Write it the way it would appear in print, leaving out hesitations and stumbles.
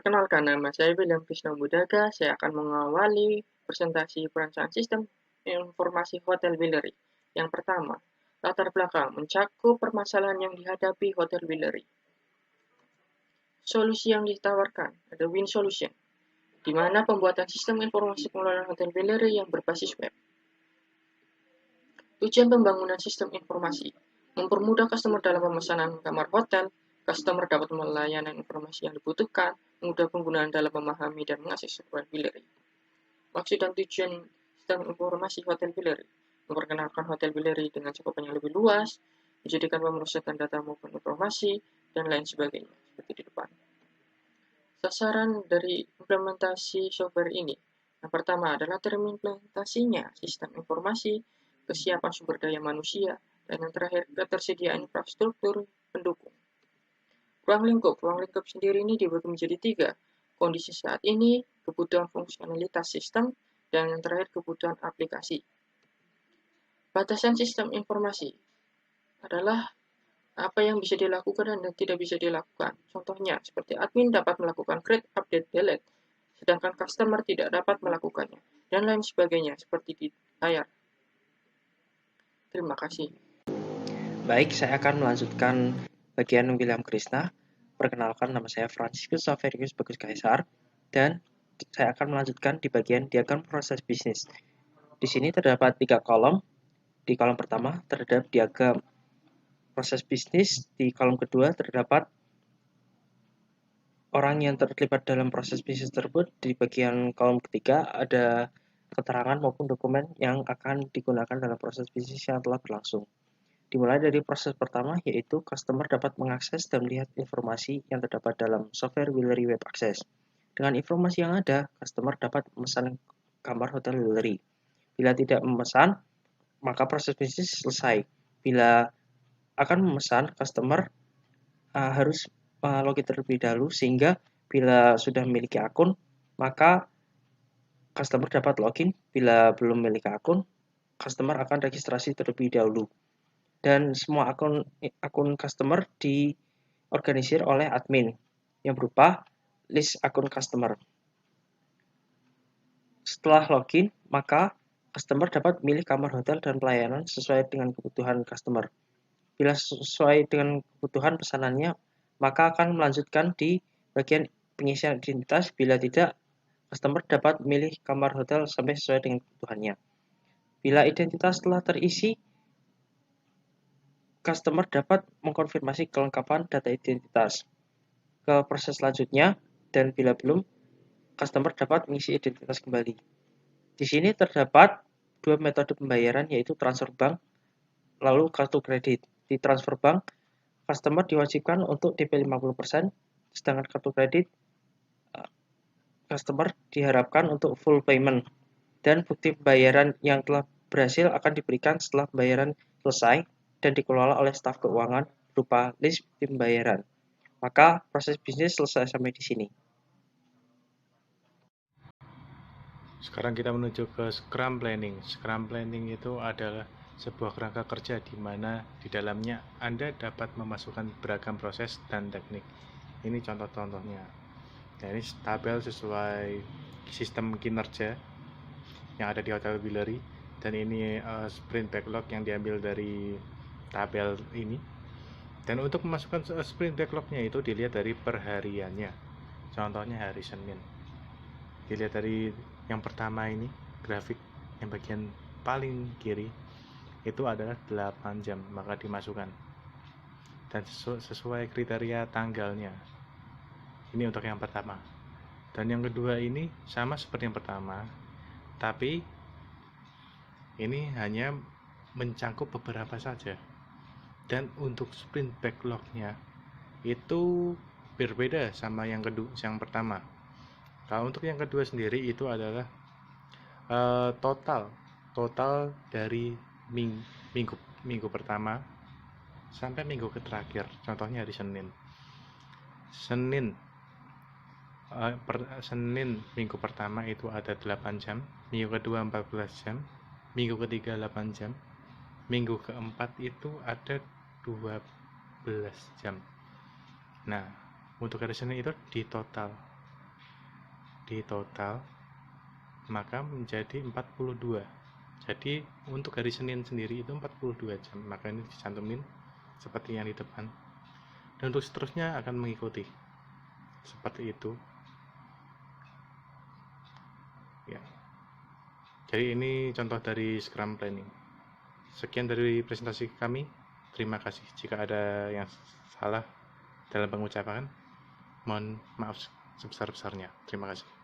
Perkenalkan, nama saya William Krishna Budaga. Saya akan mengawali presentasi perancangan sistem informasi Hotel Willery. Yang pertama, latar belakang mencakup permasalahan yang dihadapi Hotel Willery. Solusi yang ditawarkan ada Win Solution, di mana pembuatan sistem informasi pengelolaan Hotel Willery yang berbasis web. Tujuan pembangunan sistem informasi mempermudah customer dalam pemesanan kamar hotel. Customer dapat melayanan informasi yang dibutuhkan, mudah penggunaan dalam memahami dan mengakses Hotel Willery. Maksud dan tujuan sistem informasi Hotel Willery: memperkenalkan Hotel Willery dengan cakupan yang lebih luas, menjadikan pemrosesan data maupun informasi, dan lain sebagainya, seperti di depan. Sasaran dari implementasi software ini: yang pertama adalah terimplementasinya sistem informasi, kesiapan sumber daya manusia, dan yang terakhir ketersediaan infrastruktur pendukung. Ruang lingkup sendiri ini dibagi menjadi 3, kondisi saat ini, kebutuhan fungsionalitas sistem, dan yang terakhir kebutuhan aplikasi. Batasan sistem informasi adalah apa yang bisa dilakukan dan tidak bisa dilakukan. Contohnya, seperti admin dapat melakukan create, update, delete, sedangkan customer tidak dapat melakukannya, dan lain sebagainya, seperti di layar. Terima kasih. Baik, saya akan melanjutkan bagian William Krishna. Perkenalkan, nama saya Franciscus Saverius Bagus Kaisar, dan saya akan melanjutkan di bagian diagram proses bisnis. Di sini terdapat 3 kolom. Di kolom pertama terdapat diagram proses bisnis, di kolom kedua terdapat orang yang terlibat dalam proses bisnis tersebut, di bagian kolom ketiga ada keterangan maupun dokumen yang akan digunakan dalam proses bisnis yang telah berlangsung. Dimulai dari proses pertama, yaitu customer dapat mengakses dan melihat informasi yang terdapat dalam software Willery Web Access. Dengan informasi yang ada, customer dapat memesan kamar hotel Willery. Bila tidak memesan, maka proses bisnis selesai. Bila akan memesan, customer harus login terlebih dahulu, sehingga bila sudah memiliki akun, maka customer dapat login. Bila belum memiliki akun, customer akan registrasi terlebih dahulu. Dan semua akun customer diorganisir oleh admin yang berupa list akun customer. Setelah login, maka customer dapat memilih kamar hotel dan pelayanan sesuai dengan kebutuhan customer. Bila sesuai dengan kebutuhan pesanannya, maka akan melanjutkan di bagian pengisian identitas. Bila tidak, customer dapat memilih kamar hotel sampai sesuai dengan kebutuhannya. Bila identitas telah terisi, customer dapat mengkonfirmasi kelengkapan data identitas ke proses selanjutnya, dan bila belum, customer dapat mengisi identitas kembali. Di sini terdapat 2 metode pembayaran, yaitu transfer bank lalu kartu kredit. Di transfer bank, customer diwajibkan untuk DP 50%, sedangkan kartu kredit customer diharapkan untuk full payment, dan bukti pembayaran yang telah berhasil akan diberikan setelah pembayaran selesai dan dikelola oleh staf keuangan berupa list bukti pembayaran. Maka proses bisnis selesai sampai di sini. Sekarang kita menuju ke Scrum Planning. Scrum Planning itu adalah sebuah kerangka kerja di mana di dalamnya Anda dapat memasukkan beragam proses dan teknik. Ini contoh-contohnya. Nah, ini tabel sesuai sistem kinerja yang ada di Hotel Willery, dan ini sprint backlog yang diambil dari tabel ini. Dan untuk memasukkan sprint backlognya itu dilihat dari perhariannya. Contohnya hari Senin. Dilihat dari yang pertama ini, grafik yang bagian paling kiri itu adalah 8 jam, maka dimasukkan. Dan sesuai kriteria tanggalnya. Ini untuk yang pertama. Dan yang kedua ini sama seperti yang pertama, tapi ini hanya mencakup beberapa saja. Dan untuk sprint backlognya itu berbeda sama yang pertama. Kalau untuk yang kedua sendiri itu adalah total dari minggu pertama sampai minggu terakhir. Contohnya hari Senin. Senin minggu pertama itu ada 8 jam, minggu kedua 14 jam, minggu ketiga 8 jam, minggu keempat itu ada 12 jam. Nah, untuk hari Senin itu di total di total, maka menjadi 42. Jadi untuk hari Senin sendiri itu 42 jam, maka ini dicantumin seperti yang di depan. Dan untuk seterusnya akan mengikuti seperti itu. Ya. Jadi ini contoh dari Scrum Planning. Sekian dari presentasi kami. Terima kasih. Jika ada yang salah dalam pengucapan, mohon maaf sebesar-besarnya. Terima kasih.